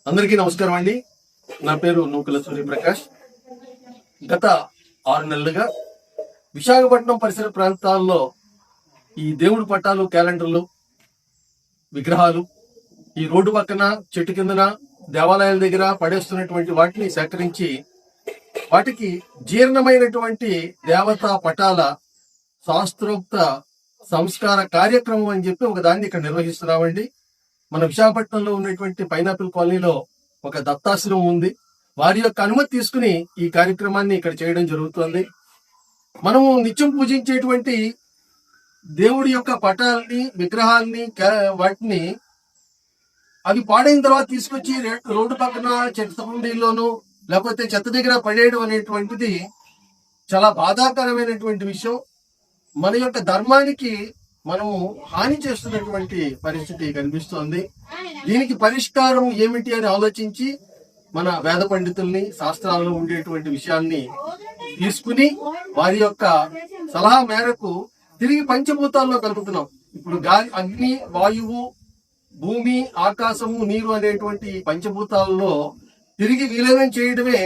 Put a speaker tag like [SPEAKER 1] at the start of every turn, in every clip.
[SPEAKER 1] అందరికీ నమస్కారం అండి. నా పేరు నూకల సూర్యప్రకాష్. గత 6 నెలలుగా విశాఖపట్నం పరిసర ప్రాంతాల్లో ఈ దేవుడి పటాలు, క్యాలెండర్లు, విగ్రహాలు ఈ రోడ్డు పక్కన, చెట్టు కిందన, దేవాలయాల దగ్గర పడేస్తున్నటువంటి వాటిని సేకరించి వాటికి జీర్ణమైనటువంటి దేవతా పటాల శాస్త్రోక్త సంస్కార కార్యక్రమం అని చెప్పి ఒక దాన్ని ఇక్కడ నిర్వహిస్తున్నామండి. మన విశాఖపట్నంలో ఉన్నటువంటి పైనాపిల్ కాలనీలో ఒక దత్తాశ్రమం ఉంది. వారి యొక్క అనుమతి తీసుకుని ఈ కార్యక్రమాన్ని ఇక్కడ చేయడం జరుగుతుంది. మనము నిత్యం పూజించేటువంటి దేవుడి యొక్క పటాలని, విగ్రహాలని, వాటిని అవి పాడైన తర్వాత తీసుకొచ్చి రోడ్డు పక్కన చెత్త కుండీల్లోనూ లేకపోతే చెత్త దగ్గర పడేయడం అనేటువంటిది చాలా బాధాకరమైనటువంటి విషయం. మన యొక్క ధర్మానికి మనము హాని చేస్తున్నటువంటి పరిస్థితి కనిపిస్తోంది. దీనికి పరిష్కారం ఏమిటి అని ఆలోచించి మన వేద పండితుల్ని, శాస్త్రాల్లో ఉండేటువంటి విషయాల్ని తీసుకుని వారి యొక్క సలహా మేరకు తిరిగి పంచభూతాల్లో కలుపుతున్నాం. ఇప్పుడు గాలి, అగ్ని, వాయువు, భూమి, ఆకాశము, నీరు అనేటువంటి పంచభూతాలలో తిరిగి విలీనం చేయడమే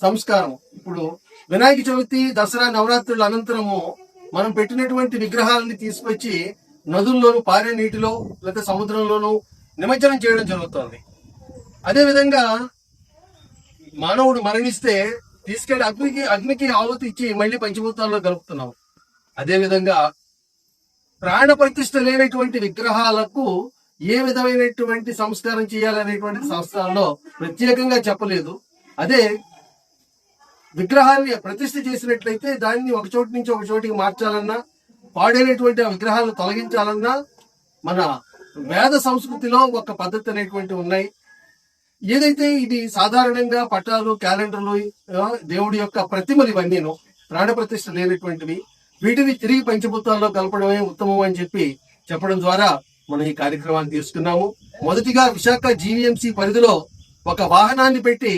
[SPEAKER 1] సంస్కారం. ఇప్పుడు వినాయక చవితి, దసరా, నవరాత్రుల అనంతరము మనం పెట్టినటువంటి విగ్రహాలని తీసుకొచ్చి నదుల్లోనూ, పారే నీటిలో లేదా సముద్రంలోనూ నిమజ్జనం చేయడం జరుగుతుంది. అదేవిధంగా మానవుడు మరణిస్తే తీసుకెళ్లి అగ్నికి ఆహుతి ఇచ్చి మళ్ళీ పంచభూతాల్లో కలుపుతున్నాం. అదేవిధంగా ప్రాణ ప్రతిష్ఠ లేనటువంటి విగ్రహాలకు ఏ విధమైనటువంటి సంస్కారం చేయాలనేటువంటి శాస్త్రాల్లో ప్రత్యేకంగా చెప్పలేదు. అదే విగ్రహాన్ని ప్రతిష్ఠ చేసినట్లయితే దాన్ని ఒక చోటు నుంచి ఒక చోటికి మార్చాలన్నా, పాడైనటువంటి ఆ విగ్రహాలను తొలగించాలన్నా మన వేద సంస్కృతిలో ఒక పద్ధతి అనేటువంటి ఉన్నాయి. ఏదైతే ఇది సాధారణంగా పటాలు, క్యాలెండర్లు, దేవుడి యొక్క ప్రతిమలు ఇవన్నీను ప్రాణ ప్రతిష్ఠ లేనటువంటివి, వీటిని తిరిగి పంచభూతాల్లో కలపడమే ఉత్తమం అని చెప్పడం ద్వారా మనం ఈ కార్యక్రమాన్ని తీసుకున్నాము. మొదటిగా విశాఖ జీవీఎంసీ పరిధిలో ఒక వాహనాన్ని పెట్టి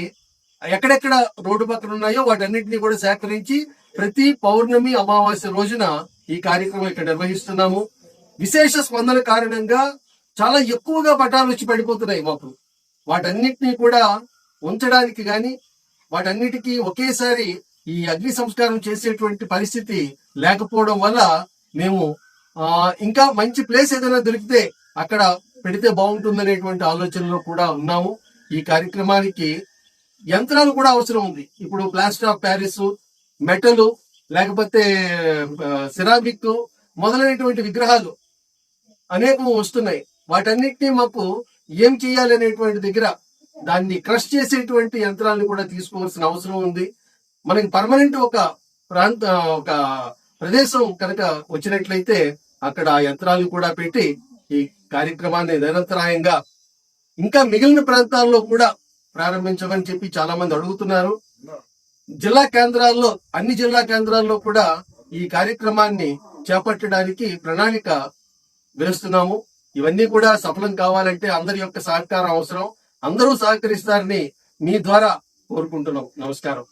[SPEAKER 1] ఎక్కడెక్కడ రోడ్డు పక్కన ఉన్నాయో వాటన్నింటినీ కూడా సేకరించి ప్రతి పౌర్ణమి, అమావాస్య రోజున ఈ కార్యక్రమం ఇక్కడ నిర్వహిస్తున్నాము. విశేష స్పందన కారణంగా చాలా ఎక్కువగా పటాలు వచ్చి పడిపోతున్నాయి మాకు. వాటన్నిటినీ కూడా ఉంచడానికి గాని, వాటన్నిటికీ ఒకేసారి ఈ అగ్ని సంస్కారం చేసేటువంటి పరిస్థితి లేకపోవడం వల్ల మేము ఇంకా మంచి ప్లేస్ ఏదైనా దొరికితే అక్కడ పెడితే బాగుంటుందనేటువంటి ఆలోచనలో కూడా ఉన్నాము. ఈ కార్యక్రమానికి యంత్రాలు కూడా అవసరం ఉంది. ఇప్పుడు ప్లాస్టర్ ఆఫ్ ప్యారిస్, మెటల్, లేకపోతే సిరామిక్ మొదలైనటువంటి విగ్రహాలు అనేకం వస్తున్నాయి. వాటన్నిటినీ మాకు ఏం చేయాలి అనేటువంటి దగ్గర దాన్ని క్రష్ చేసేటువంటి యంత్రాలను కూడా తీసుకోవాల్సిన అవసరం ఉంది. మనకి పర్మనెంట్ ఒక ప్రదేశం కనుక వచ్చినట్లయితే అక్కడ యంత్రాలు కూడా పెట్టి ఈ కార్యక్రమాన్ని నిరంతరాయంగా ఇంకా మిగిలిన ప్రాంతాల్లో కూడా ప్రారంభించమని చెప్పి చాలా మంది అడుగుతున్నారు. అన్ని జిల్లా కేంద్రాల్లో కూడా ఈ కార్యక్రమాన్ని చేపట్టడానికి ప్రణాళిక వేస్తున్నాము. ఇవన్నీ కూడా సఫలం కావాలంటే అందరి యొక్క సహకారం అవసరం. అందరూ సహకరిస్తారని మీ ద్వారా కోరుకుంటున్నాం. నమస్కారం.